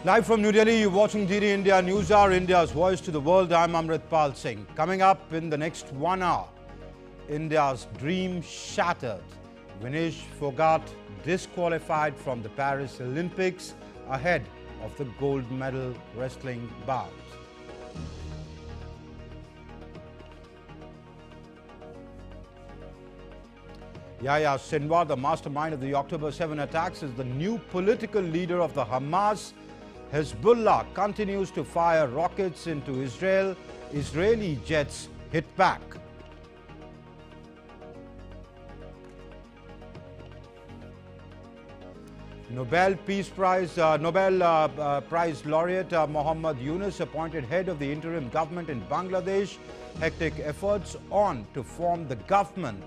Live from New Delhi, you're watching DD India News Hour, India's voice to the world. I'm Amritpal Singh. Coming up in the next 1 hour, India's dream shattered. Vinesh Phogat disqualified from the Paris Olympics ahead of the gold medal wrestling bout. Yahya Sinwar, the mastermind of the October 7 attacks, is the new political leader of the Hamas. Hezbollah continues to fire rockets into Israel. Israeli jets hit back. Nobel Peace Prize Prize laureate Mohammad Yunus appointed head of the interim government in Bangladesh. Hectic efforts on to form the government.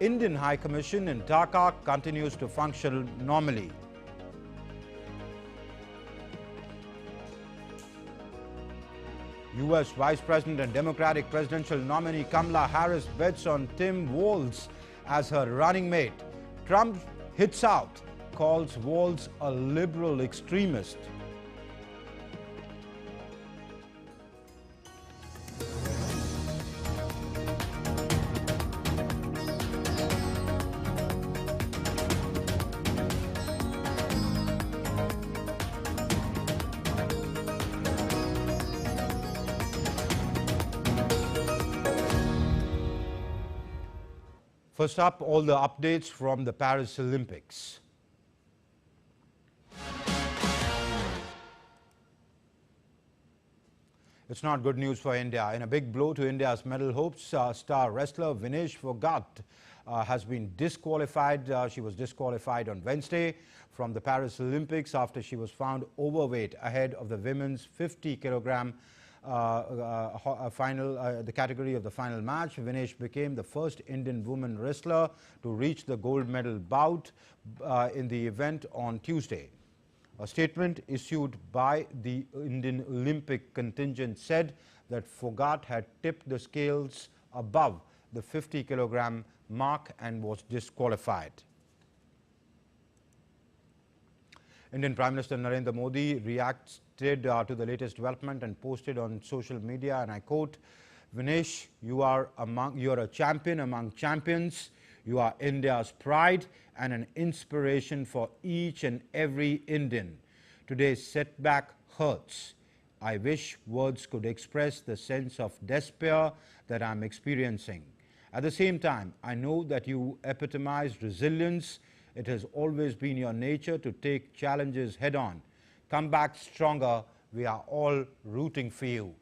Indian High Commission in Dhaka continues to function normally. U.S. Vice President and Democratic presidential nominee Kamala Harris bets on Tim Walz as her running mate. Trump hits out, calls Walz a liberal extremist. First up, all the updates from the Paris Olympics. It's not good news for India. In a big blow to India's medal hopes, star wrestler Vinesh Phogat has been disqualified. She was disqualified on Wednesday from the Paris Olympics after she was found overweight ahead of the women's 50-kilogram the category of the final match. Vinesh became the first Indian woman wrestler to reach the gold medal bout in the event on Tuesday. A statement issued by the Indian Olympic contingent said that Phogat had tipped the scales above the 50-kilogram mark and was disqualified. Indian Prime Minister Narendra Modi reacted to the latest development and posted on social media, and I quote, "Vinesh, you are a champion among champions. You are India's pride and an inspiration for each and every Indian. Today's setback hurts. I wish words could express the sense of despair that I'm experiencing. At the same time, I know that you epitomize resilience. It has always been your nature to take challenges head on. Come back stronger. We are all rooting for you."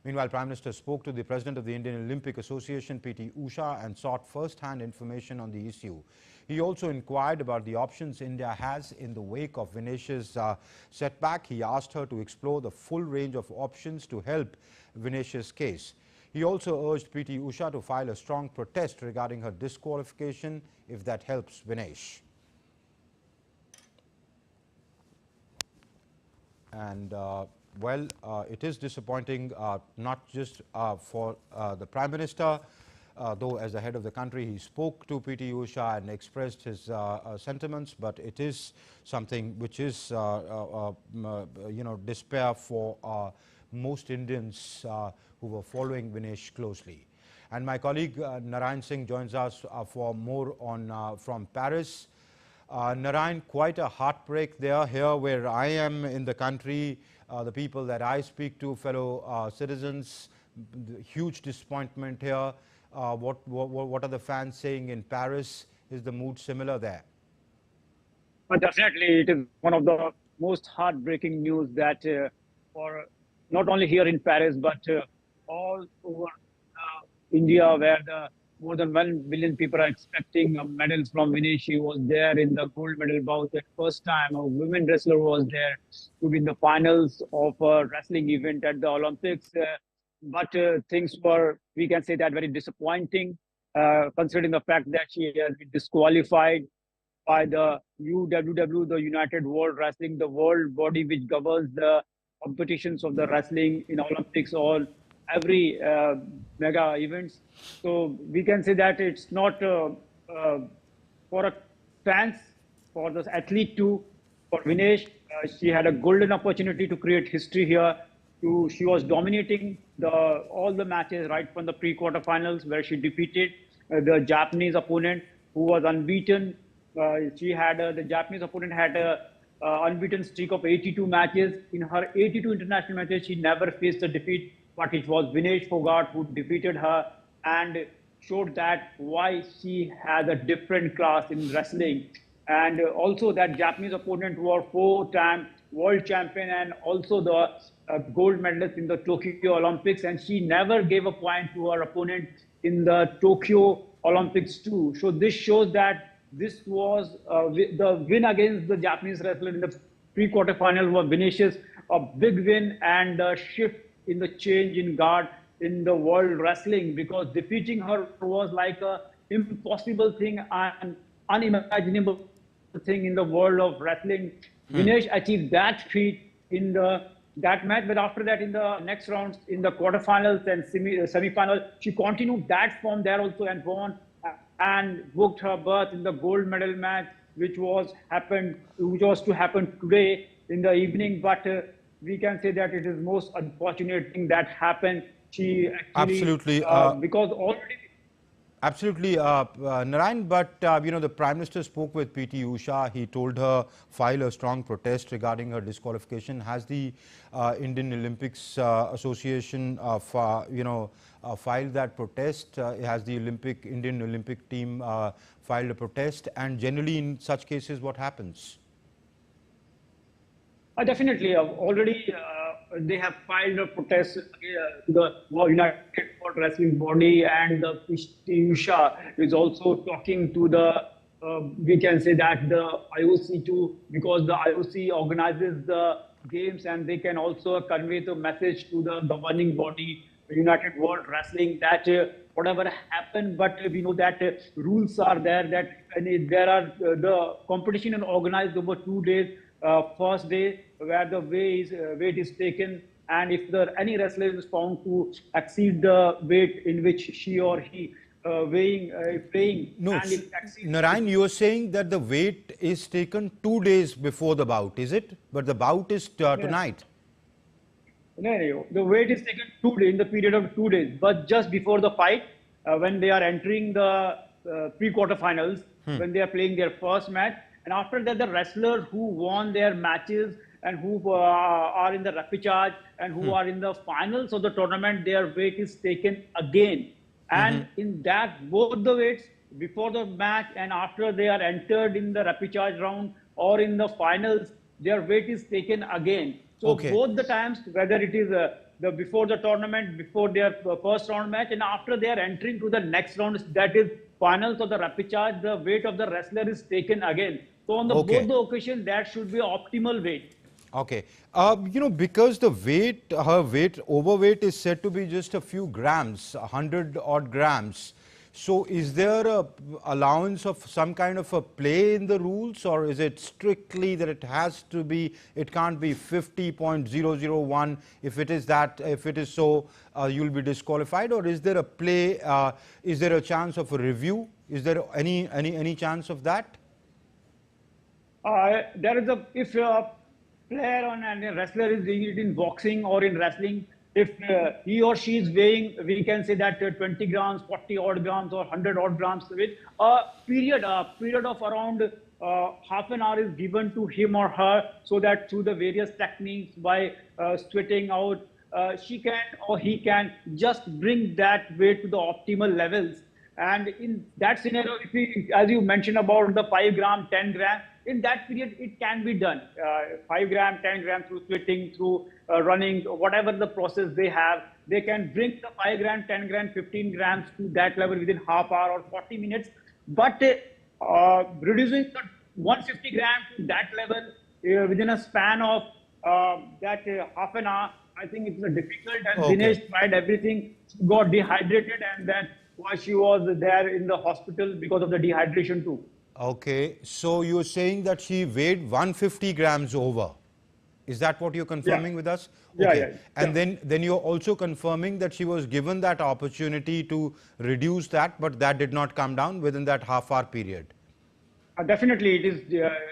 Meanwhile, Prime Minister spoke to the President of the Indian Olympic Association, PT Usha, and sought first-hand information on the issue. He also inquired about the options India has in the wake of Vinesh's setback. He asked her to explore the full range of options to help Vinesh's case. He also urged PT Usha to file a strong protest regarding her disqualification if that helps Vinesh. And it is disappointing, not just for the Prime Minister, though as the head of the country he spoke to PT Usha and expressed his sentiments, but it is something which is, despair for most Indians who were following Vinesh closely. And my colleague Narayan Singh joins us for more on from Paris. Narayan, quite a heartbreak there. Here where I am in the country, the people that I speak to, fellow citizens, huge disappointment here. What are the fans saying in Paris? Is the mood similar there? But definitely, it is one of the most heartbreaking news that for not only here in Paris, but all over India, where more than 1 billion people are expecting medals from Vinesh. She was there in the gold medal bout. The first time a women wrestler was there to be in the finals of a wrestling event at the Olympics. But things were, we can say that, very disappointing, considering the fact that she has been disqualified by the UWW, the United World Wrestling, the world body which governs the competitions of the wrestling in Olympics, every mega events. So we can say that it's not for a fans, for the athlete too, for Vinesh, she had a golden opportunity to create history here. She was dominating all the matches right from the pre-quarterfinals, where she defeated the Japanese opponent, who was unbeaten. The Japanese opponent had a unbeaten streak of 82 matches. In her 82 international matches, she never faced a defeat, but it was Vinesh Phogat who defeated her and showed that why she has a different class in wrestling. And also that Japanese opponent was 4-time world champion and also the gold medalist in the Tokyo Olympics. And she never gave a point to her opponent in the Tokyo Olympics too. So this shows that this was the win against the Japanese wrestler in the pre-quarterfinal was Vinicius, a big win and a shift in the change in guard in the world wrestling, because defeating her was like a impossible thing and unimaginable thing in the world of wrestling. Vinesh achieved that feat in that match, but after that in the next rounds, in the quarterfinals and semi-final, she continued that form there also and won and booked her berth in the gold medal match, which was to happen today in the evening. But we can say that it is most unfortunate thing that happened. She actually, absolutely, because already. Absolutely, Narayan, but the Prime Minister spoke with PT Usha. He told her file a strong protest regarding her disqualification. Has the Indian Olympics Association filed that protest? Has the Indian Olympic team filed a protest? And generally in such cases, what happens? Definitely, already they have filed a protest to the United World Wrestling Body, and the PT Usha is also talking to the, we can say that the IOC too, because the IOC organizes the games and they can also convey the message to the governing body, United World Wrestling, that whatever happened, but we know that rules are there, that the competition is organized over 2 days. First day where the weight is taken, and if any wrestler is found to exceed the weight in which she or he playing. No, and if Narayan, you are saying that the weight is taken 2 days before the bout, is it? But the bout is tonight. No, the weight is taken 2 days, in the period of 2 days, but just before the fight, when they are entering the pre-quarterfinals, when they are playing their first match. And after that, the wrestlers who won their matches and who are in the repechage and who are in the finals of the tournament, their weight is taken again. And in that, both the weights, before the match and after they are entered in the repechage round or in the finals, their weight is taken again. So both the times, whether it is before the tournament, before their first round match, and after they are entering to the next round, that is finals of the repechage, the weight of the wrestler is taken again. So on both the occasions, that should be optimal weight. Okay. Because the overweight is said to be just a few grams, 100 odd grams. So is there a allowance of some kind of a play in the rules, or is it strictly that it can't be 50.001? If it is so, you'll be disqualified, or is there a play? Is there a chance of a review? Is there any chance of that? If a player and a wrestler is doing it in boxing or in wrestling, if he or she is weighing, we can say that 20 grams, 40 odd grams or 100 odd grams, with a period of around half an hour is given to him or her, so that through the various techniques, by sweating out, she can or he can just bring that weight to the optimal levels. And in that scenario, as you mentioned about the 5 gram, 10 gram, in that period, it can be done. 5 gram, 10 gram, through sweating, through running, whatever the process they have, they can bring the 5 gram, 10 gram, 15 grams to that level within half hour or 40 minutes. But reducing the 150 grams to that level within a span of half an hour, I think it's difficult. And Dinesh tried everything, got dehydrated, and then why she was there in the hospital because of the dehydration too. Okay, so you're saying that she weighed 150 grams over. Is that what you're confirming with us? Okay. Yeah. And then you're also confirming that she was given that opportunity to reduce that, but that did not come down within that half-hour period. Definitely, it is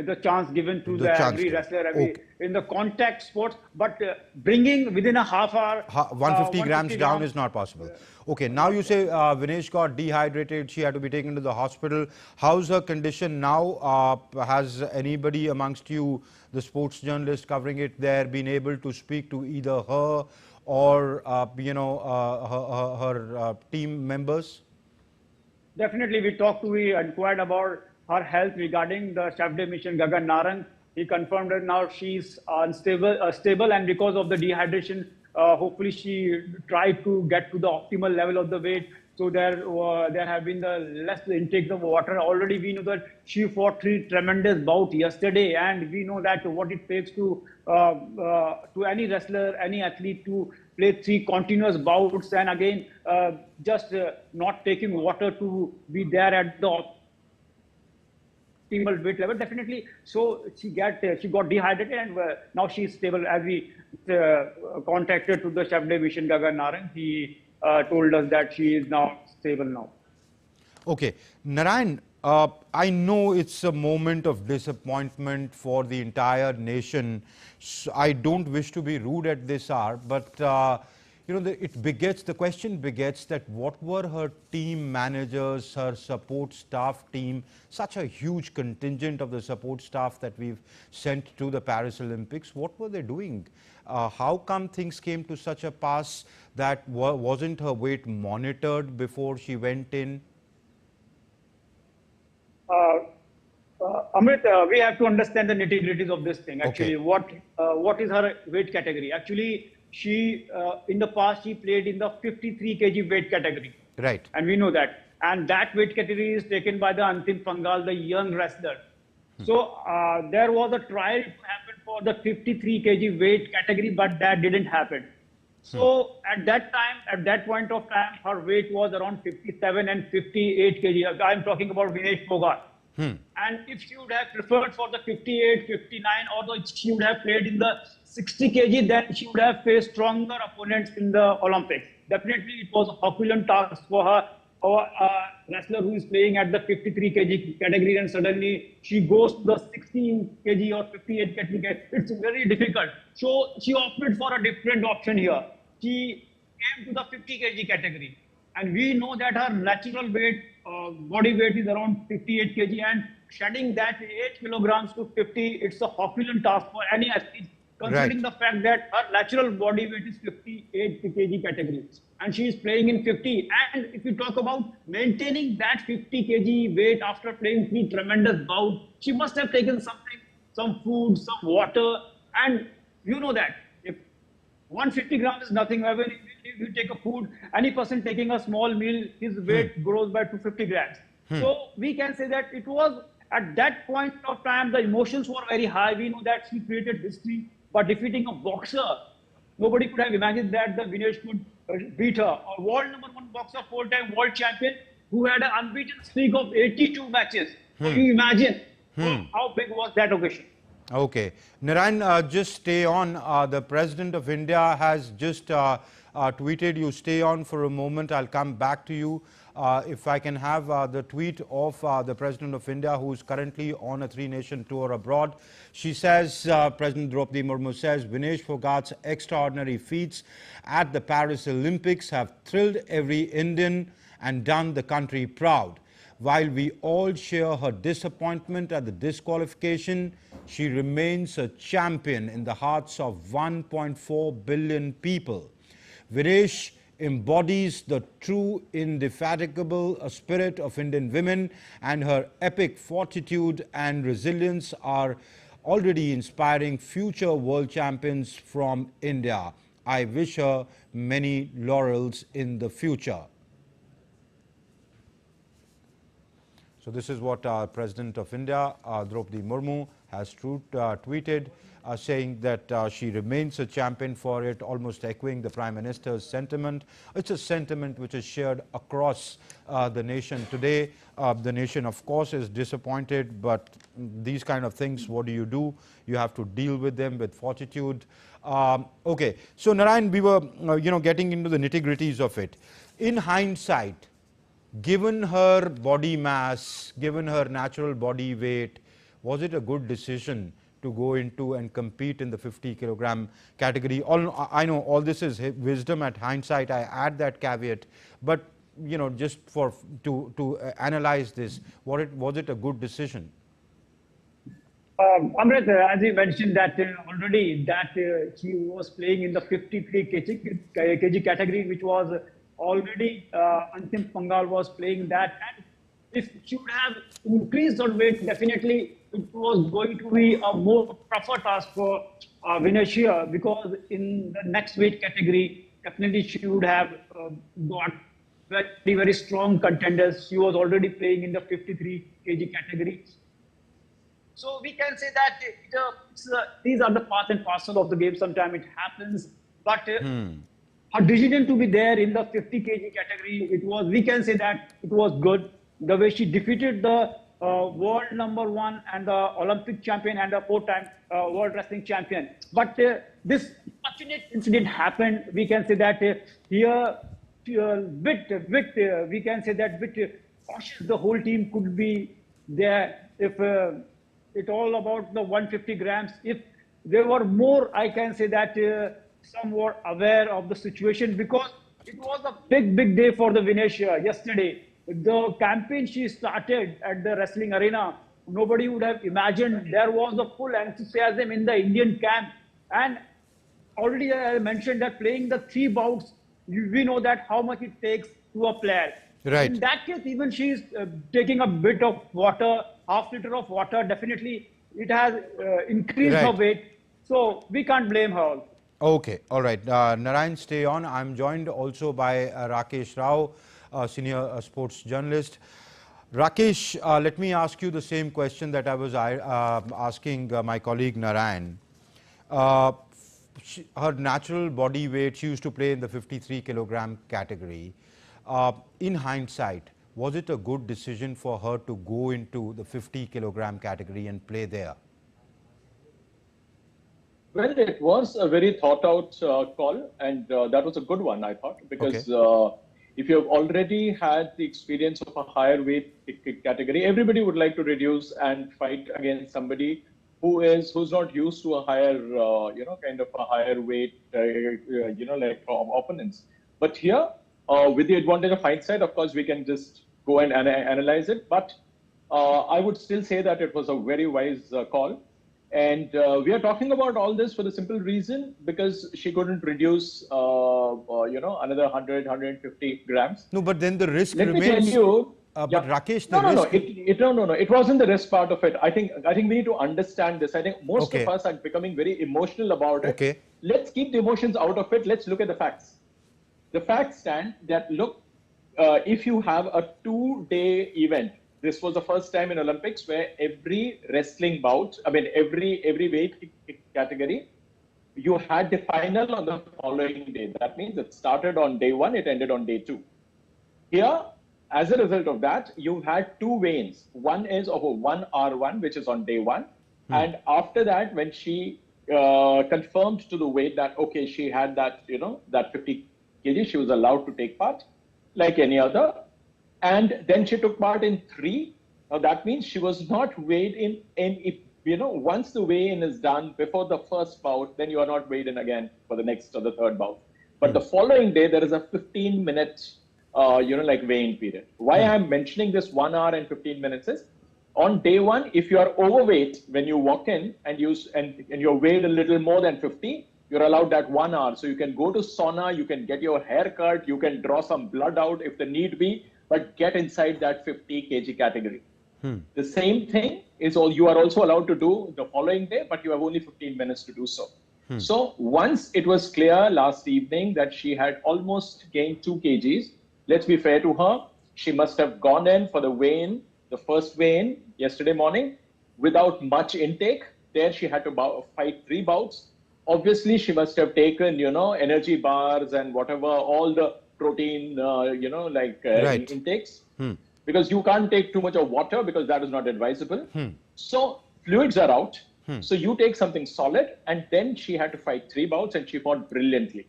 the chance given to The the chance every given. wrestler Okay. in the contact sports, but bringing within a half hour 150 grams 150 down grams, is not possible. Okay, now not you say possible. Vinesh got dehydrated. She had to be taken to the hospital. How's her condition now? Has anybody amongst you, the sports journalist covering it there, been able to speak to either her or her team members? Definitely, we inquired about her health regarding the chef de mission Gagan Narang. He confirmed that now she's stable, and because of the dehydration, hopefully she tried to get to the optimal level of the weight. So there have been the less intake of water. Already we know that she fought 3 tremendous bouts yesterday, and we know that what it takes to any wrestler, any athlete to play 3 continuous bouts, and again just not taking water to be there at the optimal weight level. Definitely, so she got dehydrated, and now she's stable. As we contacted to the chef de mission Gagan Narang, he told us that she is now stable now. Okay, Narayan, I know it's a moment of disappointment for the entire nation. So I don't wish to be rude at this hour, but the question begets that what were her team managers, her support staff team, such a huge contingent of the support staff that we've sent to the Paris Olympics, what were they doing? How come things came to such a pass that wasn't her weight monitored before she went in? Amrit, we have to understand the nitty-gritties of this thing. Actually, Okay. what is her weight category? Actually, she in the past she played in the 53 kg weight category, Right. and we know that. And that weight category is taken by the Antim Pangal, the young wrestler. So there was a trial to happen for the 53 kg weight category, but that didn't happen. So at that time, at that point of time, her weight was around 57 and 58 kg. I'm talking about Vinesh Phogat. And if she would have preferred for the 58, 59, or she would have played in the 60 kg, then she would have faced stronger opponents in the Olympics. Definitely, it was a Herculean task for her, or a wrestler who is playing at the 53 kg category, and suddenly she goes to the 16 kg or 58 kg. It's very difficult. So she opted for a different option here. She came to the 50 kg category. And we know that her natural weight, body weight is around 58 kg, and shedding that 8 kilograms to 50, it's a Herculean task for any athlete, considering Right. the fact that her natural body weight is 58 kg category, and she is playing in 50. And if you talk about maintaining that 50 kg weight after playing 3 tremendous bouts, she must have taken something, some food, some water, and you know that if 150 grams is nothing. However, if you take a food, any person taking a small meal, his weight grows by 250 grams. So we can say that it was at that point of time, the emotions were very high. We know that she created history by defeating a boxer. Nobody could have imagined that the Vinesh could beat her. A world #1 boxer, 4-time world champion, who had an unbeaten streak of 82 matches. Can you imagine how big was that occasion? Okay. Narayan, just stay on. The President of India has just tweeted. You stay on for a moment. I'll come back to you. If I can have the tweet of the President of India, who is currently on a 3-nation tour abroad. She says, President Draupadi Murmu says, Vinesh Phogat's extraordinary feats at the Paris Olympics have thrilled every Indian and done the country proud. While we all share her disappointment at the disqualification, she remains a champion in the hearts of 1.4 billion people. Vinesh embodies the true, indefatigable spirit of Indian women, and her epic fortitude and resilience are already inspiring future world champions from India. I wish her many laurels in the future. So this is what President of India, Draupadi Murmu, has tweeted, saying that she remains a champion for it, almost echoing the Prime Minister's sentiment. It's a sentiment which is shared across the nation today. The nation, of course, is disappointed, but these kind of things, what do? You have to deal with them with fortitude. Okay, so Narayan, we were getting into the nitty-gritties of it. In hindsight, given her body mass, given her natural body weight, was it a good decision to go into and compete in the 50 kilogram category? I know all this is wisdom at hindsight. I add that caveat, but you know, just for to analyze this, was it a good decision? Amrit, as you mentioned that already that she was playing in the 53 kg category, which was already Antim Pangal was playing that. And if she would have increased her weight, definitely it was going to be a more tougher task for Vinesh, because in the next weight category, definitely she would have got very strong contenders. She was already playing in the 53 kg category. So we can say that these are the part and parcel of the game. Sometimes it happens, but her decision to be there in the 50 kg category, we can say that it was good. The way she defeated the world #1 and the Olympic champion and the 4-time world wrestling champion. But this unfortunate incident happened. We can say that here, we can say that cautious the whole team could be there if it's all about the 150 grams. If there were more, I can say that some were aware of the situation, because it was a big day for the Vinesh yesterday. The campaign she started at the wrestling arena, nobody would have imagined there was a full enthusiasm in the Indian camp. And already I mentioned that playing the 3 bouts, we know that how much it takes to a player. Right. In that case, even she is taking a bit of water, half liter of water, definitely it has increased her weight. So we can't blame her. Okay, all right. Narayan, stay on. I'm joined also by Rakesh Rao, senior sports journalist. Rakesh, let me ask you the same question that I was asking my colleague Narayan. Her natural body weight, she used to play in the 53 kilogram category. In hindsight, was it a good decision for her to go into the 50 kilogram category and play there? Well, it was a very thought out call, and that was a good one, I thought, because if you have already had the experience of a higher weight category, everybody would like to reduce and fight against somebody who's not used to a higher, kind of a higher weight, like opponents. But here, with the advantage of hindsight, of course, we can just go and analyze it. But I would still say that it was a very wise call. And we are talking about all this for the simple reason because she couldn't reduce, another 100, 150 grams. No, but then the risk remains. Let me tell you. But Rakesh, no. It wasn't the risk part of it. I think we need to understand this. I think most of us are becoming very emotional about it. Okay. Let's keep the emotions out of it. Let's look at the facts. The facts stand that look, if you have a 2-day event. This was the first time in Olympics where every wrestling bout, every weight category, you had the final on the following day. That means it started on day 1, it ended on day 2. Here, as a result of that, you had 2 weigh-ins. One is of a 1R1, which is on day 1. And after that, when she confirmed to the weight that, okay, she had that, that 50 kg, she was allowed to take part like any other. And then she took part in 3. Now that means she was not weighed in. And if once the weigh-in is done before the first bout, then you are not weighed in again for the next or the third bout. But the following day, there is a 15-minute, weigh-in period. Why I'm mentioning this 1 hour and 15 minutes is on day 1, if you are overweight when you walk in and you're weighed a little more than 50, you're allowed that 1 hour. So you can go to sauna, you can get your hair cut, you can draw some blood out if the need be, but get inside that 50 kg category. The same thing is you are also allowed to do the following day, but you have only 15 minutes to do so. So once it was clear last evening that she had almost gained 2 kgs, let's be fair to her, she must have gone in for the weigh-in, the first weigh-in yesterday morning, without much intake. There she had to fight 3 bouts. Obviously, she must have taken, energy bars and whatever, all the protein, intakes. Because you can't take too much of water because that is not advisable. So fluids are out. So you take something solid, and then she had to fight 3 bouts and she fought brilliantly.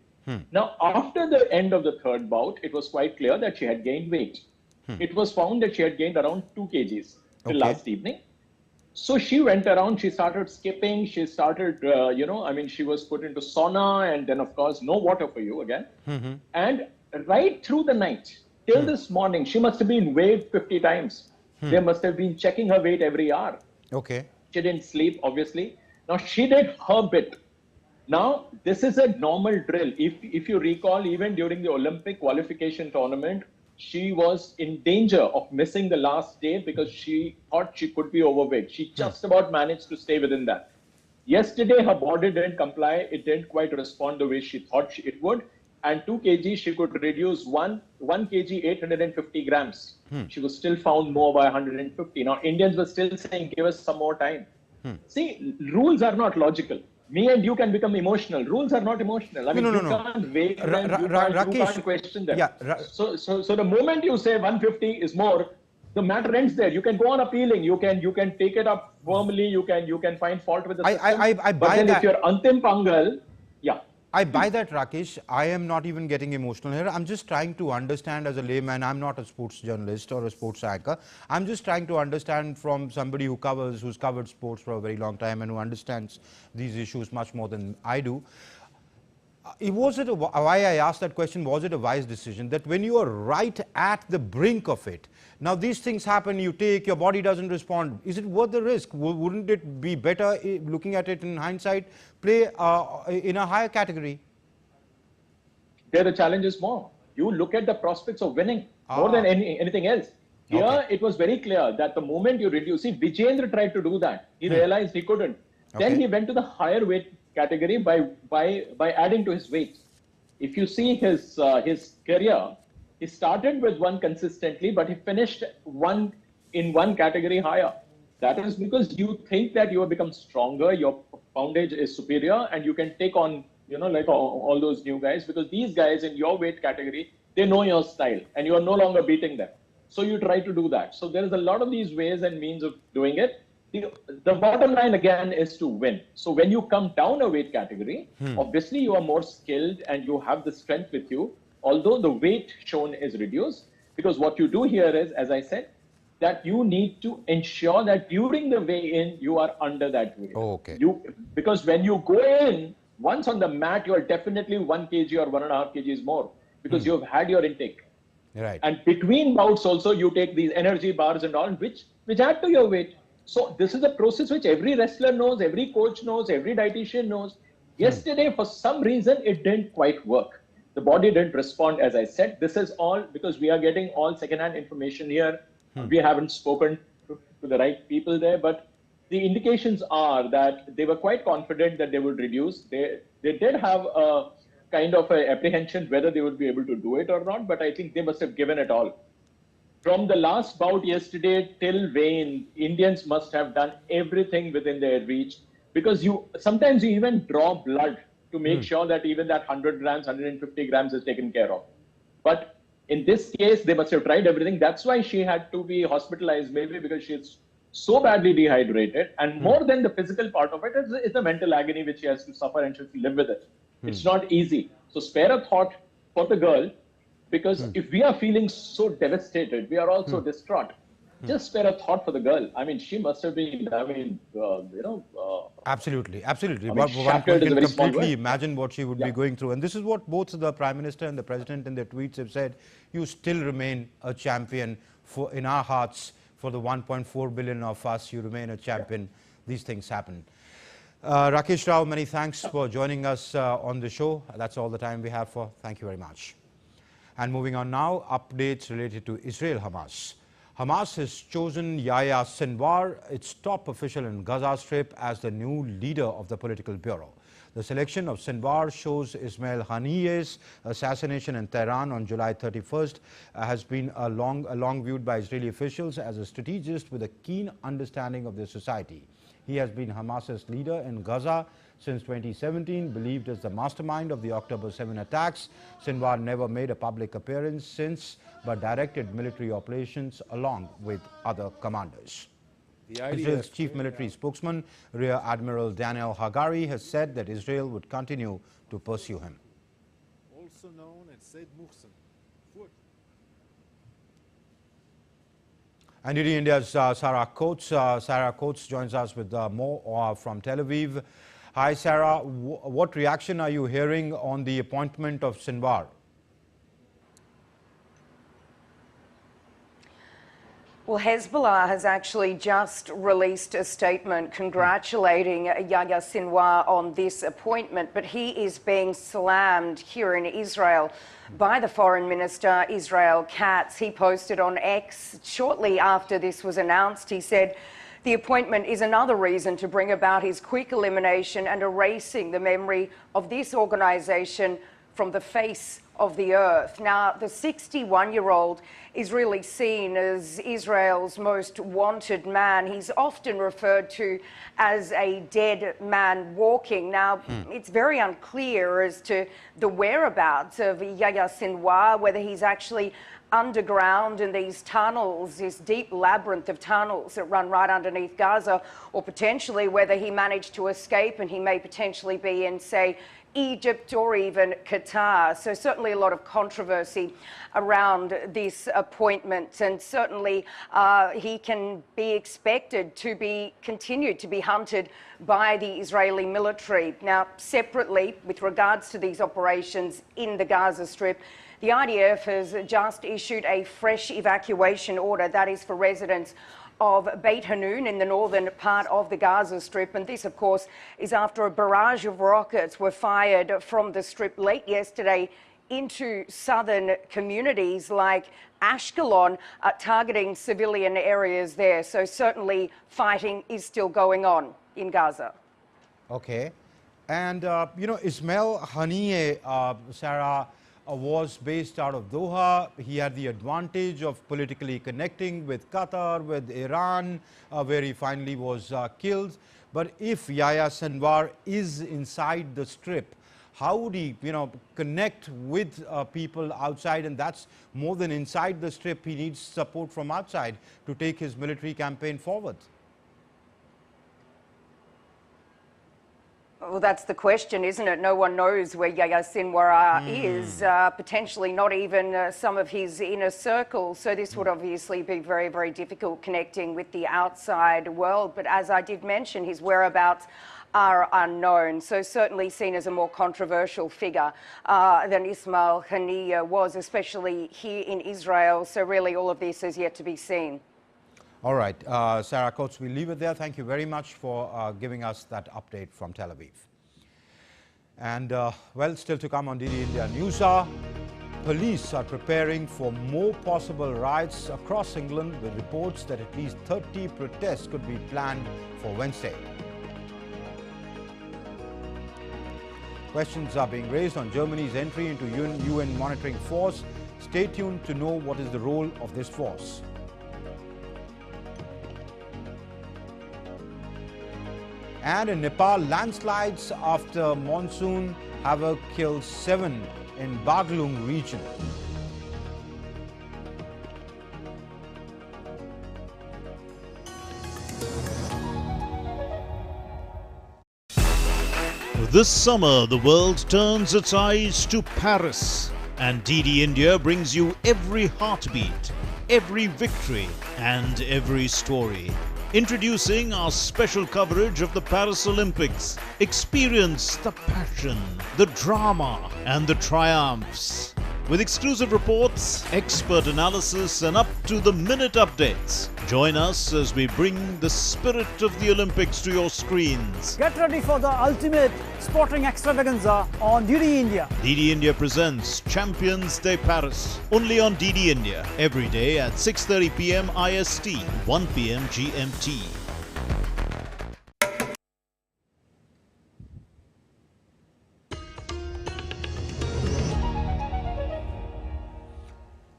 Now, after the end of the 3rd bout, it was quite clear that she had gained weight. It was found that she had gained around 2 kgs till Okay. last evening. So she went around, she started skipping, she started, she was put into sauna, and then, of course, no water for you again. And right through the night, till this morning, she must have been weighed 50 times. They must have been checking her weight every hour. Okay. She didn't sleep, obviously. Now, she did her bit. Now, this is a normal drill. If you recall, even during the Olympic qualification tournament, she was in danger of missing the last day because she thought she could be overweight. She just about managed to stay within that. Yesterday, her body didn't comply. It didn't quite respond the way she thought it would. And 2 kg, she could reduce 1 kg, 850 grams. She was still found more by 150. Now, Indians were still saying, give us some more time. See, rules are not logical. Me and you can become emotional. Rules are not emotional. I mean, you can't weigh them, you can't question them. Yeah, so the moment you say 150 is more, the matter ends there. You can go on appealing. You can take it up firmly. You can find fault with the system. I but buy then that. if you're Antim Pangal, yeah. I buy that, Rakesh. I am not even getting emotional here. I'm just trying to understand as a layman. I'm not a sports journalist or a sports anchor. I'm just trying to understand from somebody who's covered sports for a very long time and who understands these issues much more than I do. Why I asked that question, was it a wise decision that when you are right at the brink of it, now these things happen, you take, your body doesn't respond. Is it worth the risk? Wouldn't it be better, looking at it in hindsight, play in a higher category? There the challenge is more. You look at the prospects of winning more than anything else. Here, it was very clear that the moment you reduce, see, Vijendra tried to do that. He realized he couldn't. Then he went to the higher weight category by adding to his weight. If you see his career, he started with one consistently, but he finished one category higher. That is because you think that you have become stronger, your poundage is superior, and you can take on, like all those new guys, because these guys in your weight category, they know your style, and you are no longer beating them. So you try to do that. So there is a lot of these ways and means of doing it. The bottom line again is to win. So when you come down a weight category, obviously you are more skilled and you have the strength with you, although the weight shown is reduced. Because what you do here is, as I said, that you need to ensure that during the weigh-in, you are under that weight. Oh, okay. Because when you go in, once on the mat, you are definitely 1 kg or 1.5 kgs more because you have had your intake. Right. And between bouts also, you take these energy bars and all, which add to your weight. So this is a process which every wrestler knows, every coach knows, every dietitian knows. Yesterday, for some reason, it didn't quite work. The body didn't respond, as I said. This is all because we are getting all second-hand information here. We haven't spoken to the right people there, but the indications are that they were quite confident that they would reduce. They did have a kind of a apprehension whether they would be able to do it or not, but I think they must have given it all. From the last bout yesterday till weigh-in, Indians must have done everything within their reach, because sometimes you even draw blood to make sure that even that 100 grams, 150 grams is taken care of. But in this case, they must have tried everything. That's why she had to be hospitalized, maybe because she's so badly dehydrated. And more than the physical part of it is the mental agony which she has to suffer, and she has to live with it. It's not easy. So spare a thought for the girl. Because if we are feeling so devastated, we are also distraught. Just spare a thought for the girl. I mean, she must have been, Absolutely, absolutely. I mean, One can is a very small completely word. imagine what she would be going through. And this is what both the Prime Minister and the President in their tweets have said. You still remain a champion in our hearts. For the 1.4 billion of us, you remain a champion. These things happen. Rakesh Rao, many thanks for joining us on the show. That's all the time we have for. Thank you very much. And moving on now, updates related to Israel-Hamas. Hamas has chosen Yahya Sinwar, its top official in Gaza Strip, as the new leader of the political bureau. The selection of Sinwar shows Ismail Haniyeh's assassination in Tehran on July 31st has been long viewed by Israeli officials as a strategist with a keen understanding of their society. He has been Hamas's leader in Gaza since 2017, believed as the mastermind of the October 7 attacks. Sinwar never made a public appearance since, but directed military operations along with other commanders. Israel's chief military spokesman, Rear Admiral Daniel Hagari, has said that Israel would continue to pursue him. Also known as Said Muhsin. And DD India's Sarah Coates. Sarah Coates joins us with more from Tel Aviv. Hi, Sarah. What reaction are you hearing on the appointment of Sinwar? Well, Hezbollah has actually just released a statement congratulating Yahya Sinwar on this appointment, but he is being slammed here in Israel by the Foreign Minister, Israel Katz. He posted on X shortly after this was announced. He said, the appointment is another reason to bring about his quick elimination and erasing the memory of this organisation from the face of the earth. Now, the 61-year-old is really seen as Israel's most wanted man. He's often referred to as a dead man walking. Now, it's very unclear as to the whereabouts of Yahya Sinwar, whether he's actually underground in these tunnels, this deep labyrinth of tunnels that run right underneath Gaza, or potentially whether he managed to escape and he may potentially be in, say, Egypt or even Qatar. So certainly a lot of controversy around this appointment, and certainly he can be expected to be continued to be hunted by the Israeli military. Now, separately, with regards to these operations in the Gaza Strip, the IDF has just issued a fresh evacuation order, that is for residents of Beit Hanun in the northern part of the Gaza Strip. And this, of course, is after a barrage of rockets were fired from the Strip late yesterday into southern communities like Ashkelon, targeting civilian areas there. So certainly fighting is still going on in Gaza. Okay. And, Ismail Haniyeh, Sarah, was based out of Doha. He had the advantage of politically connecting with Qatar, with Iran, where he finally was killed. But if Yahya Sinwar is inside the Strip, how would he, connect with people outside? And that's more than inside the Strip. He needs support from outside to take his military campaign forward. Well, that's the question, isn't it? No one knows where Yahya Sinwar is, potentially not even some of his inner circle. So this would obviously be very, very difficult connecting with the outside world. But as I did mention, his whereabouts are unknown. So certainly seen as a more controversial figure than Ismail Haniyeh was, especially here in Israel. So really all of this is yet to be seen. All right, Sarah Coates, we'll leave it there. Thank you very much for giving us that update from Tel Aviv. And, well, still to come on DD India News Hour, police are preparing for more possible riots across England, with reports that at least 30 protests could be planned for Wednesday. Questions are being raised on Germany's entry into UN monitoring force. Stay tuned to know what is the role of this force. And in Nepal, landslides after monsoon havoc killed 7 in Baglung region. This summer, the world turns its eyes to Paris, and DD India brings you every heartbeat, every victory, and every story. Introducing our special coverage of the Paris Olympics. Experience the passion, the drama, and the triumphs. With exclusive reports, expert analysis, and up-to-the-minute updates. Join us as we bring the spirit of the Olympics to your screens. Get ready for the ultimate sporting extravaganza on DD India. DD India presents Champions Day Paris. Only on DD India. Every day at 6:30 p.m. IST, 1 p.m. GMT.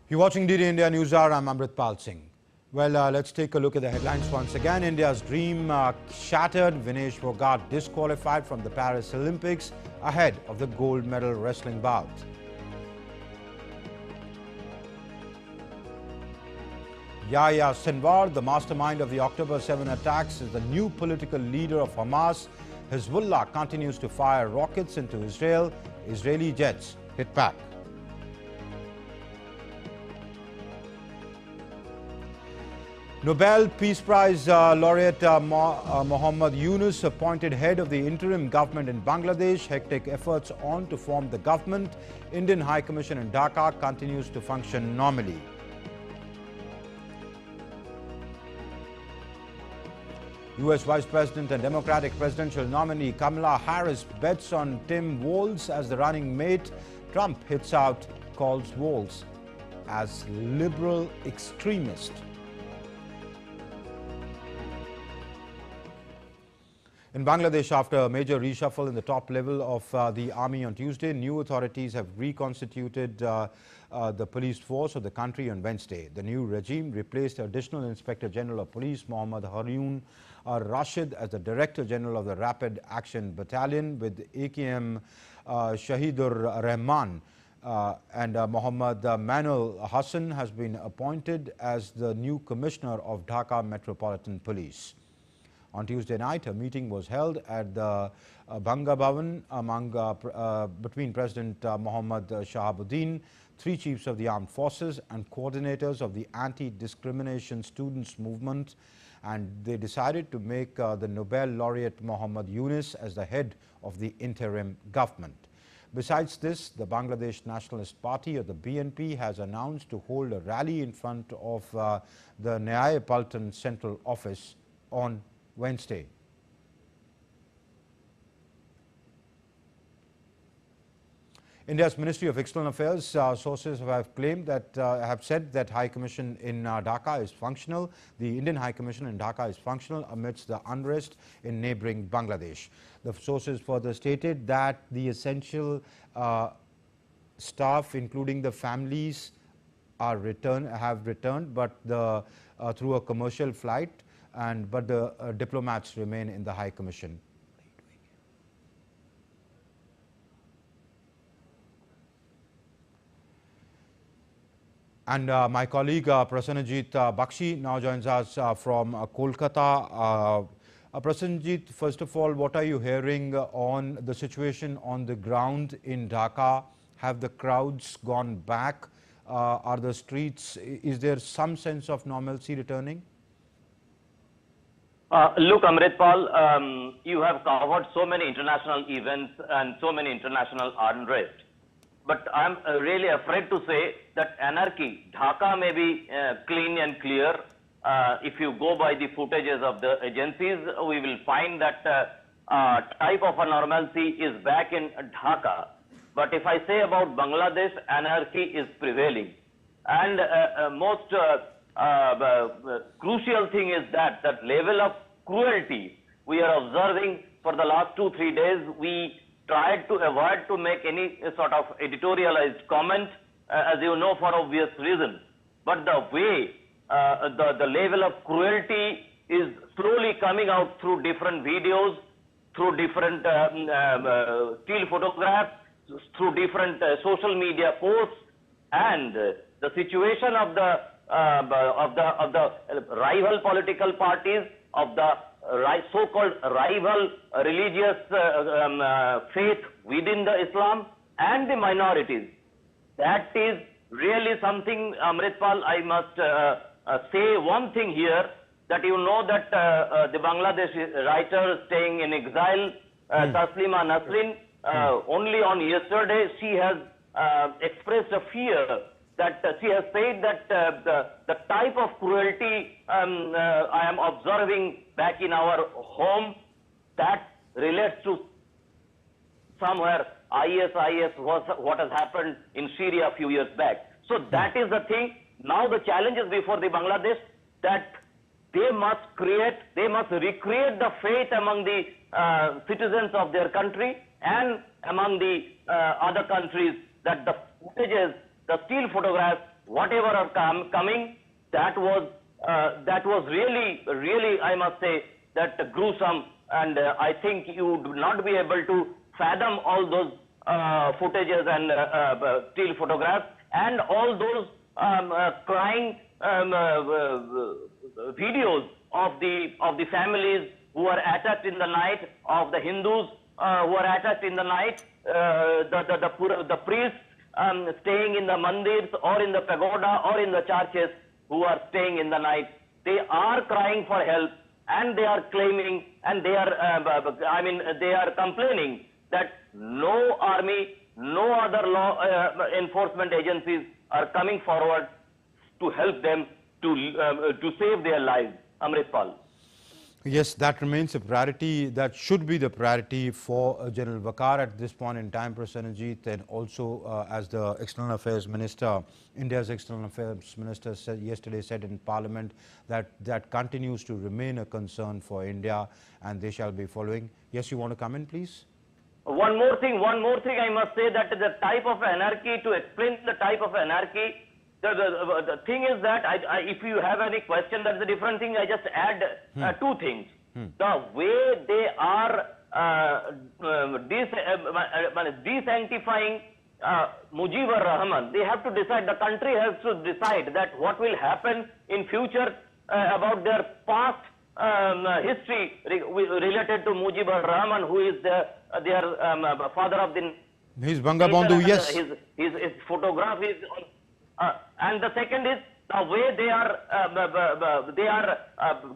You're watching DD India News Hour. I'm Amritpal Singh. Well, let's take a look at the headlines once again. India's dream shattered. Vinesh Phogat disqualified from the Paris Olympics ahead of the gold medal wrestling bout. Yahya Sinwar, the mastermind of the October 7 attacks, is the new political leader of Hamas. Hezbollah continues to fire rockets into Israel. Israeli jets hit back. Nobel Peace Prize laureate Mohammad Yunus appointed head of the interim government in Bangladesh. Hectic efforts on to form the government. Indian High Commission in Dhaka continues to function normally. US Vice President and Democratic presidential nominee Kamala Harris bets on Tim Walz as the running mate. Trump hits out, calls Walz as liberal extremist. In Bangladesh, after a major reshuffle in the top level of the army on Tuesday, new authorities have reconstituted the police force of the country on Wednesday. The new regime replaced Additional Inspector General of Police Mohammad Haroon Rashid as the Director General of the Rapid Action Battalion, with AKM Shahidur Rahman and Mohammad Manul Hassan has been appointed as the new Commissioner of Dhaka Metropolitan Police. On Tuesday night, a meeting was held at the Banga Bhavan between President Mohammad Shahabuddin, three chiefs of the armed forces and coordinators of the anti-discrimination students movement, and they decided to make the Nobel laureate Mohammad Yunus as the head of the interim government. Besides this, the Bangladesh Nationalist Party, or the BNP, has announced to hold a rally in front of the Nyayapaltan Central Office on Wednesday. India's Ministry of External Affairs sources have claimed that have said that High Commission in Dhaka is functional. The Indian High Commission in Dhaka is functional amidst the unrest in neighboring Bangladesh. The sources further stated that the essential staff, including the families, have returned, but through a commercial flight. But the diplomats remain in the High Commission. And my colleague Prasanjit Bakshi now joins us from Kolkata. Prasanjit, first of all, what are you hearing on the situation on the ground in Dhaka? Have the crowds gone back? Are the streets, is there some sense of normalcy returning? Look, Amritpal, you have covered so many international events and so many international unrest. But I'm really afraid to say that anarchy, Dhaka may be clean and clear. If you go by the footages of the agencies, we will find that type of a normalcy is back in Dhaka. But if I say about Bangladesh, anarchy is prevailing. And most crucial thing is that level of cruelty we are observing for the last 2-3 days. We tried to avoid to make any sort of editorialized comment, as you know, for obvious reasons. But the way the level of cruelty is slowly coming out through different videos, through different still photographs, through different social media posts, and the situation of the rival political parties, of the so-called rival religious faith within the Islam, and the minorities. That is really something, Amritpal. I must say one thing here, that you know that the Bangladeshi writer staying in exile, Taslima Nasrin, only on yesterday she has expressed a fear that she has said that the type of cruelty I am observing back in our home, that relates to somewhere ISIS was what has happened in Syria a few years back. So that is the thing. Now the challenge is before the Bangladesh, that they must recreate the faith among the citizens of their country and among the other countries, that the footages, the still photographs, whatever are coming, that was really, I must say, that gruesome, and I think you would not be able to fathom all those footages and still photographs, and all those crying videos of the families who are attacked in the night, of the Hindus who are attacked in the night, the priests staying in the mandirs or in the pagoda or in the churches who are staying in the night. They are crying for help, and they are claiming, and they are, they are complaining that no army, no other law enforcement agencies are coming forward to help them to save their lives. Amritpal. Yes, that remains a priority. That should be the priority for General Waqar at this point in time, Prasanajit, and also as the External Affairs Minister, India's External Affairs Minister yesterday said in Parliament that continues to remain a concern for India, and they shall be following. Yes, you want to come in, please? One more thing I must say, that the type of anarchy, to explain the type of anarchy, the thing is that if you have any question, that's a different thing. I just add two things. The way they are desanctifying Mujibur Rahman, they have to decide, the country has to decide that what will happen in future about their past history related to Mujibur Rahman, who is their father of the... He's Bangabandhu, yes. His photograph is... and the second is the way they are,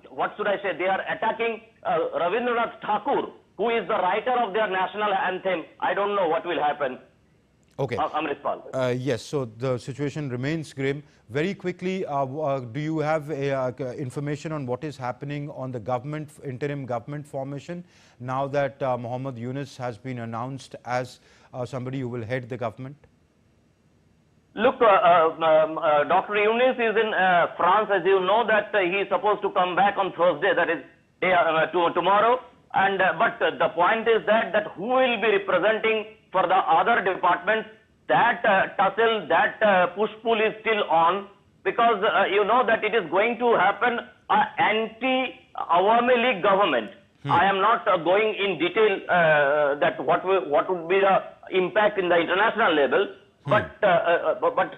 what should I say, they are attacking Rabindranath Tagore, who is the writer of their national anthem. I don't know what will happen. Okay. Amritpal. Yes, so the situation remains grim. Very quickly, do you have information on what is happening on the interim government formation now that Mohammed Yunus has been announced as somebody who will head the government? Look, Dr. Yunus is in France, as you know, that he is supposed to come back on Thursday, that is tomorrow. And but the point is that who will be representing for the other departments, that tussle, that push-pull is still on, because you know that it is going to happen anti-Awami League government. I am not going in detail that what would be the impact in the international level. But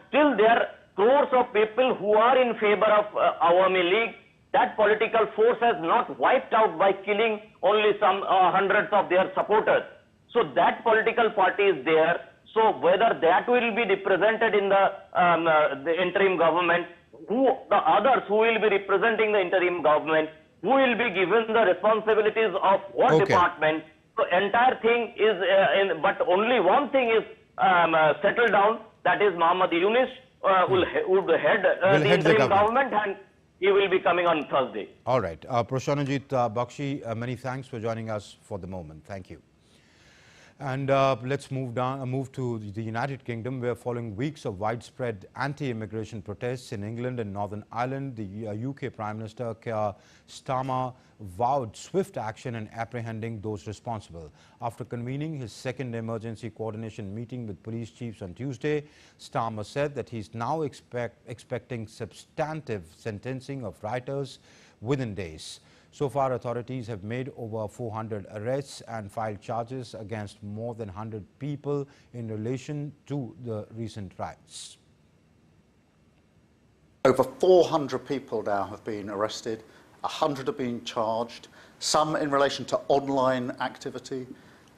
still there are crores of people who are in favor of Awami League. That political force has not wiped out by killing only some hundreds of their supporters. So that political party is there. So whether that will be represented in the interim government, the others who will be representing the interim government, who will be given the responsibilities of what department. So entire thing is, but only one thing is settled down, that is Mohammed Yunus would head the interim government, and he will be coming on Thursday. All right. Prasanajit Bakshi, many thanks for joining us for the moment. Thank you. And let's move to the United Kingdom, where following weeks of widespread anti-immigration protests in England and Northern Ireland, the UK Prime Minister Keir Starmer vowed swift action in apprehending those responsible. After convening his second emergency coordination meeting with police chiefs on Tuesday, Starmer said that he's now expecting substantive sentencing of rioters within days. So far, authorities have made over 400 arrests and filed charges against more than 100 people in relation to the recent riots. Over 400 people now have been arrested, 100 have been charged, some in relation to online activity,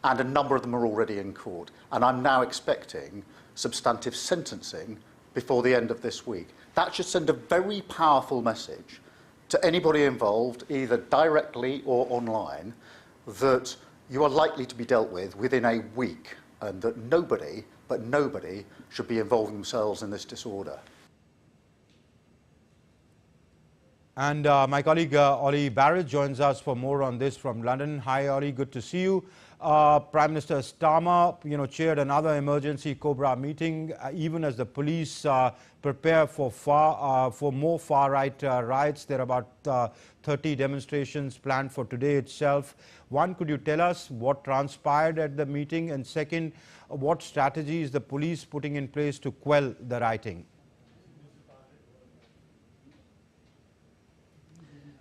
and a number of them are already in court. And I'm now expecting substantive sentencing before the end of this week. That should send a very powerful message to anybody involved, either directly or online, that you are likely to be dealt with within a week, and that nobody should be involving themselves in this disorder. And my colleague Ollie Barrett joins us for more on this from London. Hi Ollie, good to see you. Prime Minister Starmer, chaired another emergency Cobra meeting, even as the police prepare for more far-right riots. There are about 30 demonstrations planned for today itself. One, could you tell us what transpired at the meeting? And second, what strategy is the police putting in place to quell the rioting?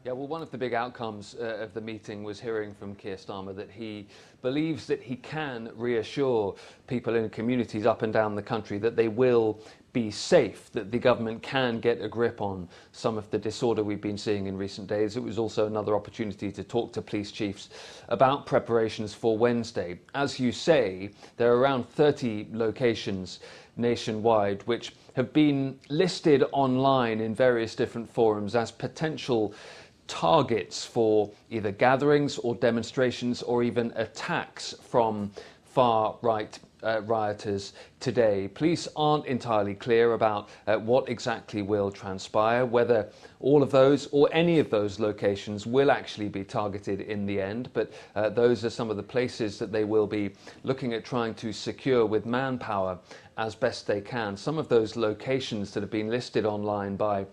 Yeah, well, one of the big outcomes of the meeting was hearing from Keir Starmer that he believes that he can reassure people in communities up and down the country that they will be safe, that the government can get a grip on some of the disorder we've been seeing in recent days. It was also another opportunity to talk to police chiefs about preparations for Wednesday. As you say, there are around 30 locations nationwide which have been listed online in various different forums as potential targets for either gatherings or demonstrations or even attacks from far-right rioters today. Police aren't entirely clear about what exactly will transpire, whether all of those or any of those locations will actually be targeted in the end, but those are some of the places that they will be looking at trying to secure with manpower as best they can. Some of those locations that have been listed online by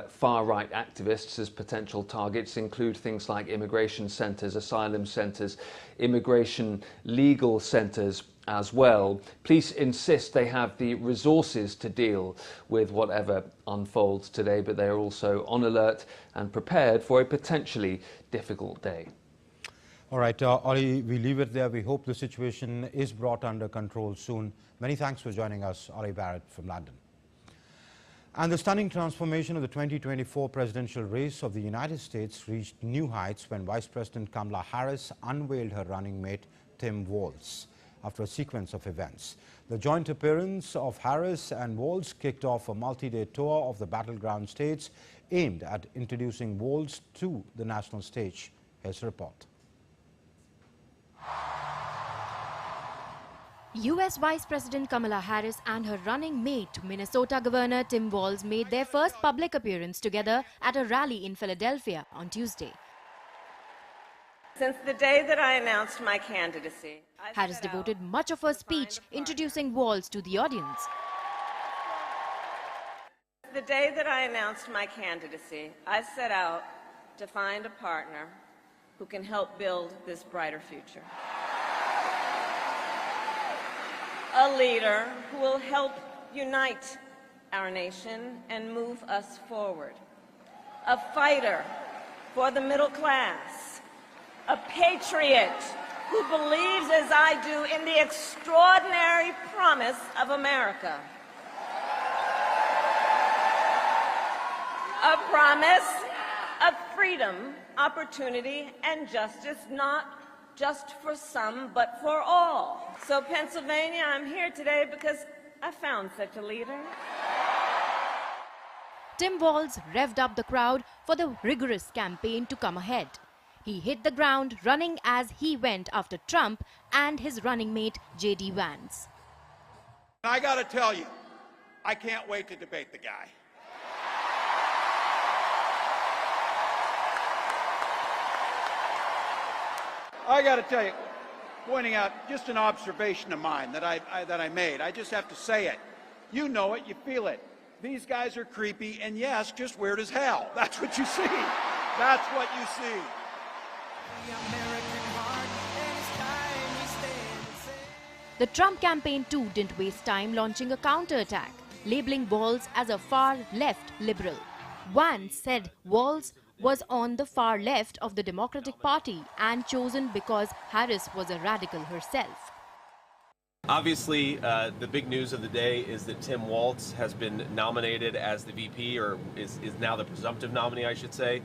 far-right activists as potential targets include things like immigration centres, asylum centres, immigration legal centres as well. Police insist they have the resources to deal with whatever unfolds today, but they are also on alert and prepared for a potentially difficult day. All right, Ollie, we leave it there. We hope the situation is brought under control soon. Many thanks for joining us, Ollie Barrett from London. And the stunning transformation of the 2024 presidential race of the United States reached new heights when Vice President Kamala Harris unveiled her running mate, Tim Walz, after a sequence of events. The joint appearance of Harris and Walz kicked off a multi-day tour of the battleground states aimed at introducing Walz to the national stage. Here's a report. U.S. Vice President Kamala Harris and her running mate, Minnesota Governor Tim Walz, made their first public appearance together at a rally in Philadelphia on Tuesday. Since the day that I announced my candidacy, Harris devoted much of her speech introducing Walz to the audience. The day that I announced my candidacy, I set out to find a partner who can help build this brighter future. A leader who will help unite our nation and move us forward. A fighter for the middle class. A patriot who believes, as I do, in the extraordinary promise of America. A promise of freedom, opportunity, and justice, not just for some, but for all. So, Pennsylvania, I'm here today because I found such a leader. Tim Walz revved up the crowd for the rigorous campaign to come ahead. He hit the ground running as he went after Trump and his running mate, J.D. Vance. I got to tell you, I can't wait to debate the guy. I got to tell you, pointing out just an observation of mine that I made. I just have to say it. You know it, you feel it. These guys are creepy and, yes, just weird as hell. That's what you see. That's what you see. The Trump campaign too didn't waste time launching a counterattack, labeling Walz as a far-left liberal. Vance said Walz was on the far left of the Democratic Party and chosen because Harris was a radical herself. Obviously, the big news of the day is that Tim Walz has been nominated as the VP, or is now the presumptive nominee, I should say,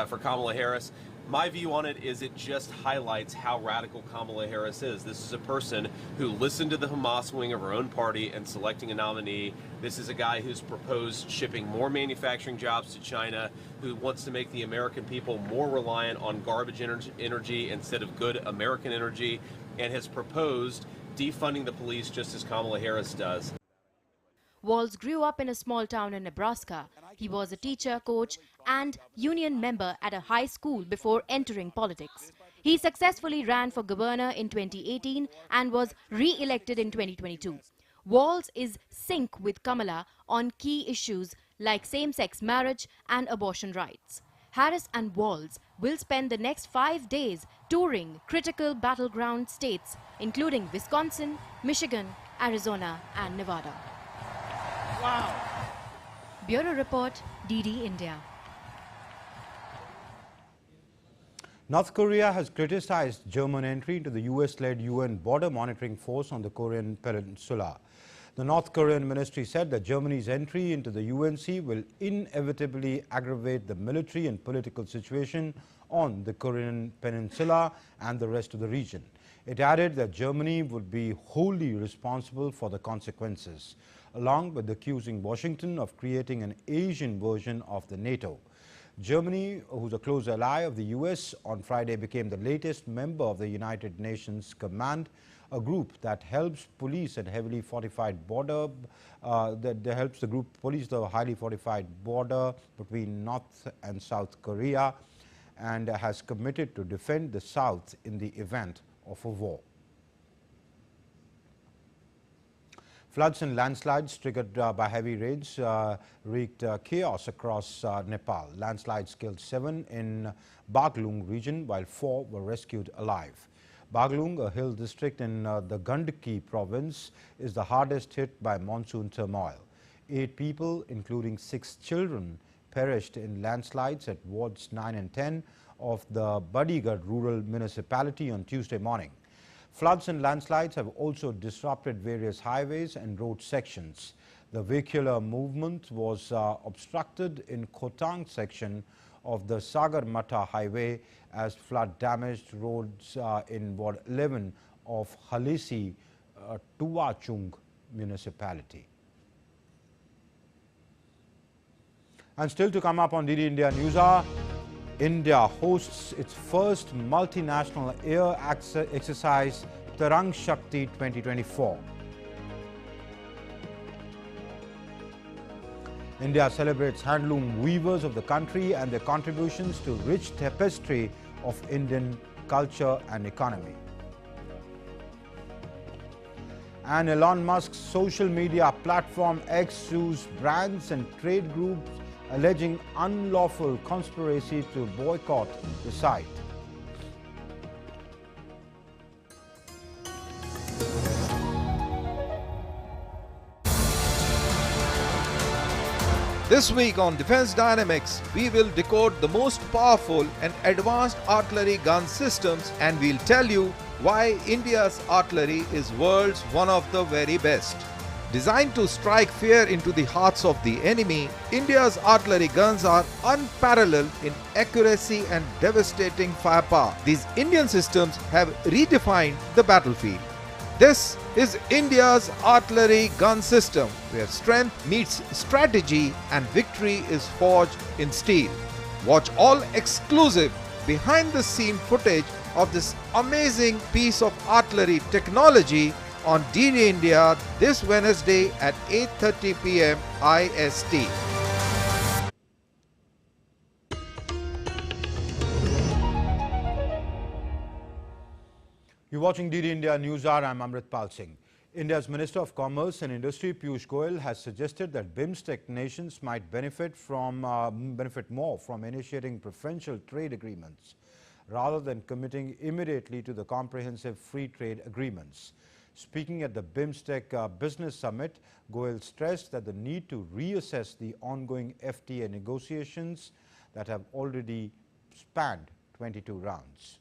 for Kamala Harris. My view on it is it just highlights how radical Kamala Harris is. This is a person who listened to the Hamas wing of her own party and selecting a nominee. This is a guy who's proposed shipping more manufacturing jobs to China, who wants to make the American people more reliant on garbage energy instead of good American energy, and has proposed defunding the police just as Kamala Harris does. Walz grew up in a small town in Nebraska. He was a teacher, coach, and union member at a high school before entering politics. He successfully ran for governor in 2018 and was re-elected in 2022. Walz is sync with Kamala on key issues like same-sex marriage and abortion rights. Harris and Walz will spend the next 5 days touring critical battleground states, including Wisconsin, Michigan, Arizona, and Nevada. Wow. Bureau Report, DD India. North Korea has criticized German entry into the US-led UN border monitoring force on the Korean peninsula. The North Korean ministry said that Germany's entry into the UNC will inevitably aggravate the military and political situation on the Korean peninsula and the rest of the region. It added that Germany would be wholly responsible for the consequences, along with accusing Washington of creating an Asian version of the NATO. Germany, who's a close ally of the US, on Friday became the latest member of the United Nations Command, a group that helps police and heavily fortified border, that helps the group police the highly fortified border between North and South Korea, and has committed to defend the South in the event of a war. Floods and landslides triggered by heavy rains wreaked chaos across Nepal. Landslides killed 7 in Baglung region, while 4 were rescued alive. Baglung, a hill district in the Gandki province, is the hardest hit by monsoon turmoil. 8 people, including 6 children, perished in landslides at wards 9 and 10 of the Badigarh rural municipality on Tuesday morning. Floods and landslides have also disrupted various highways and road sections. The vehicular movement was obstructed in Khotang section of the Sagarmatha highway as flood-damaged roads in Ward 11 of Halisi, Tuwachung municipality. And still to come up on DD India News Hour, India hosts its first multinational air exercise, Tarang Shakti 2024. India celebrates handloom weavers of the country and their contributions to rich tapestry of Indian culture and economy. And Elon Musk's social media platform X sues brands and trade groups alleging unlawful conspiracy to boycott the site. This week on Defense Dynamics, we will decode the most powerful and advanced artillery gun systems, and we'll tell you why India's artillery is world's one of the very best. Designed to strike fear into the hearts of the enemy, India's artillery guns are unparalleled in accuracy and devastating firepower. These Indian systems have redefined the battlefield. This is India's artillery gun system, where strength meets strategy and victory is forged in steel. Watch all exclusive behind-the-scene footage of this amazing piece of artillery technology on DD India this Wednesday at 8:30 p.m. IST. You're watching DD India News Hour. I'm Amritpal Singh. India's Minister of Commerce and Industry Piyush Goyal has suggested that BIMSTEC nations might benefit more from initiating preferential trade agreements rather than committing immediately to the comprehensive free trade agreements. Speaking at the BIMSTEC Business Summit, Goyal stressed that the need to reassess the ongoing FTA negotiations that have already spanned 22 rounds.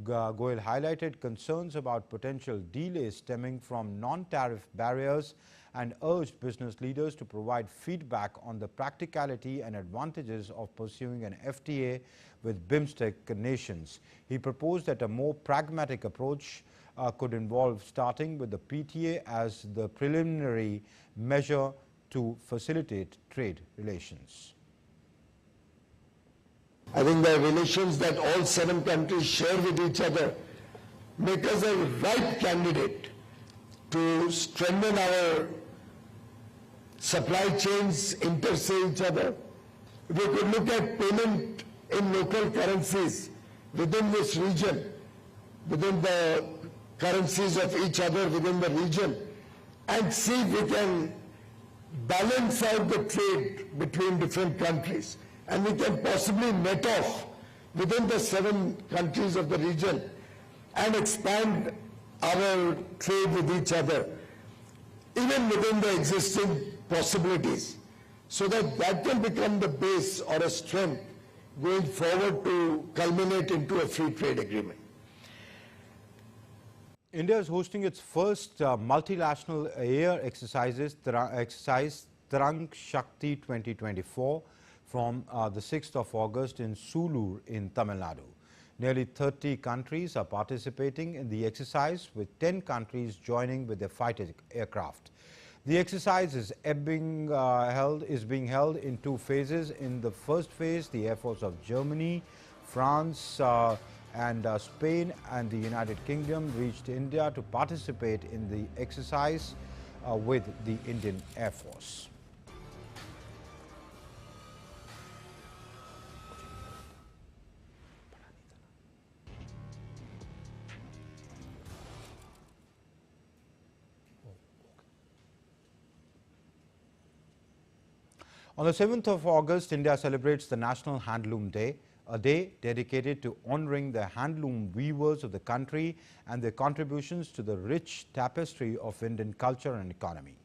Goyal highlighted concerns about potential delays stemming from non-tariff barriers and urged business leaders to provide feedback on the practicality and advantages of pursuing an FTA with BIMSTEC nations. He proposed that a more pragmatic approach could involve starting with the PTA as the preliminary measure to facilitate trade relations. I think the relations that all 7 countries share with each other make us a right candidate to strengthen our supply chains, intersect each other. We could look at payment in local currencies within this region, within the currencies of each other within the region, and see if we can balance out the trade between different countries. And we can possibly net off within the 7 countries of the region and expand our trade with each other, even within the existing possibilities, so that can become the base or a strength going forward to culminate into a free trade agreement. India is hosting its first multinational air exercise Tarang Shakti 2024 from the 6th of August in Sulur in Tamil Nadu. Nearly 30 countries are participating in the exercise, with 10 countries joining with their fighter aircraft. The exercise is being held in two phases. In the first phase, the Air Force of Germany, France and Spain and the United Kingdom reached India to participate in the exercise with the Indian Air Force. On the 7th of August, India celebrates the National Handloom Day, a day dedicated to honoring the handloom weavers of the country and their contributions to the rich tapestry of Indian culture and economy.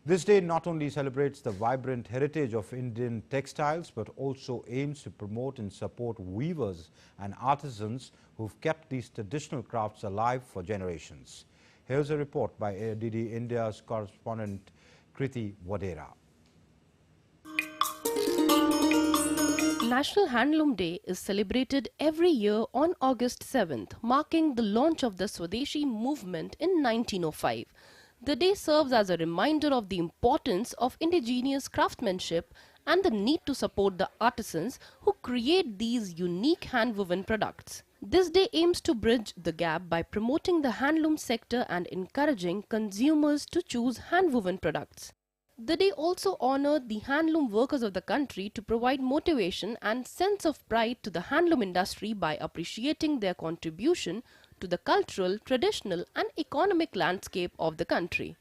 This day not only celebrates the vibrant heritage of Indian textiles, but also aims to promote and support weavers and artisans who've kept these traditional crafts alive for generations. Here's a report by DD India's correspondent Kriti Vadera. National Handloom Day is celebrated every year on August 7th, marking the launch of the Swadeshi movement in 1905. The day serves as a reminder of the importance of indigenous craftsmanship and the need to support the artisans who create these unique hand-woven products. This day aims to bridge the gap by promoting the handloom sector and encouraging consumers to choose hand-woven products. The day also honored the handloom workers of the country to provide motivation and sense of pride to the handloom industry by appreciating their contribution to the cultural, traditional and economic landscape of the country.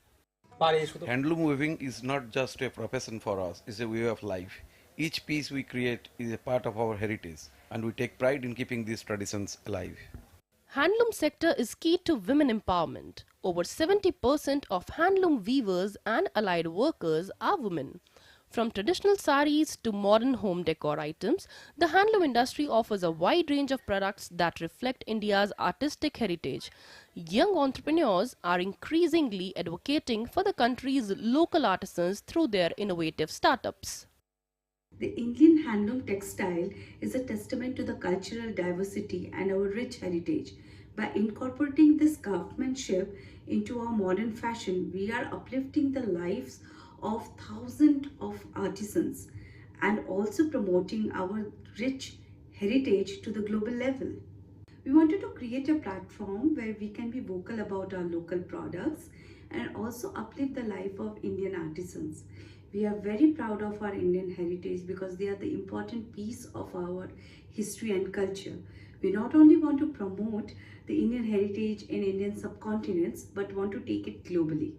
Handloom weaving is not just a profession for us, it's a way of life. Each piece we create is a part of our heritage, and we take pride in keeping these traditions alive. Handloom sector is key to women empowerment. Over 70% of handloom weavers and allied workers are women. From traditional saris to modern home decor items, the handloom industry offers a wide range of products that reflect India's artistic heritage. Young entrepreneurs are increasingly advocating for the country's local artisans through their innovative startups. The Indian handloom textile is a testament to the cultural diversity and our rich heritage. By incorporating this craftsmanship into our modern fashion, we are uplifting the lives of thousands of artisans and also promoting our rich heritage to the global level. We wanted to create a platform where we can be vocal about our local products and also uplift the life of Indian artisans. We are very proud of our Indian heritage because they are the important piece of our history and culture. We not only want to promote the Indian heritage in Indian subcontinents, but want to take it globally.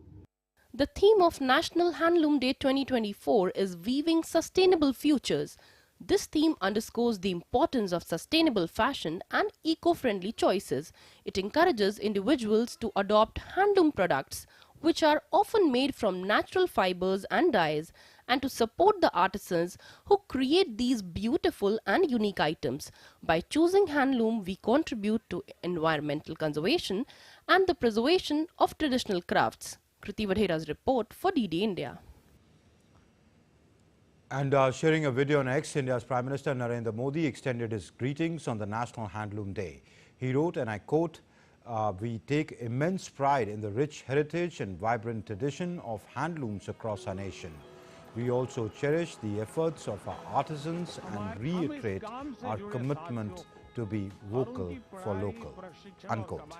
The theme of National Handloom Day 2024 is Weaving Sustainable Futures. This theme underscores the importance of sustainable fashion and eco-friendly choices. It encourages individuals to adopt handloom products, which are often made from natural fibers and dyes, and to support the artisans who create these beautiful and unique items. By choosing handloom, we contribute to environmental conservation and the preservation of traditional crafts. Kriti Vadhera's report for DD India. And sharing a video on X, India's Prime Minister Narendra Modi extended his greetings on the National Handloom Day. He wrote, and I quote, "We take immense pride in the rich heritage and vibrant tradition of handlooms across our nation. We also cherish the efforts of our artisans and reiterate our commitment to be vocal for local." Unquote.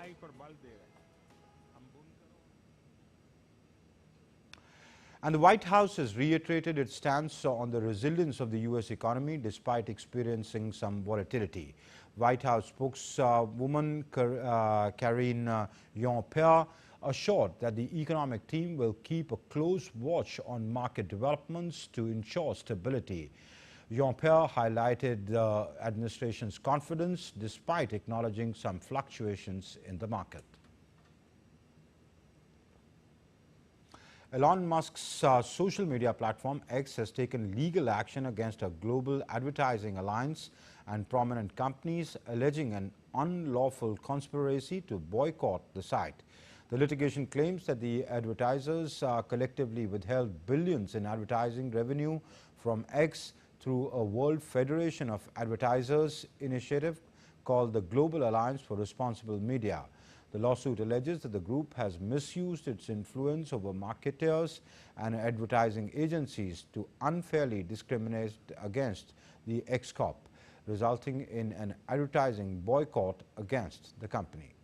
And the White House has reiterated its stance on the resilience of the U.S. economy despite experiencing some volatility. White House spokeswoman Karine Jean-Pierre assured that the economic team will keep a close watch on market developments to ensure stability. Jean-Pierre highlighted the administration's confidence despite acknowledging some fluctuations in the market. Elon Musk's social media platform X has taken legal action against a global advertising alliance and prominent companies, alleging an unlawful conspiracy to boycott the site. The litigation claims that the advertisers collectively withheld billions in advertising revenue from X through a World Federation of Advertisers initiative called the Global Alliance for Responsible Media. The lawsuit alleges that the group has misused its influence over marketers and advertising agencies to unfairly discriminate against the X Corp, resulting in an advertising boycott against the company.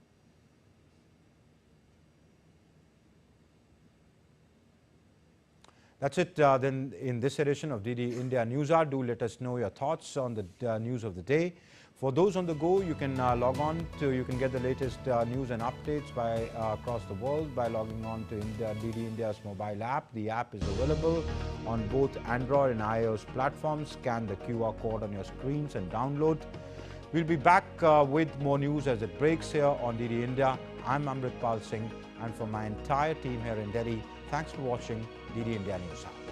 That's it then in this edition of DD India News Hour. Do let us know your thoughts on the news of the day. For those on the go, you can you can get the latest news and updates by across the world by logging on to DD India's mobile app. The app is available on both Android and iOS platforms. Scan the QR code on your screens and download. We'll be back with more news as it breaks here on DD India. I'm Amritpal Singh, and for my entire team here in Delhi, thanks for watching DD India News Hour.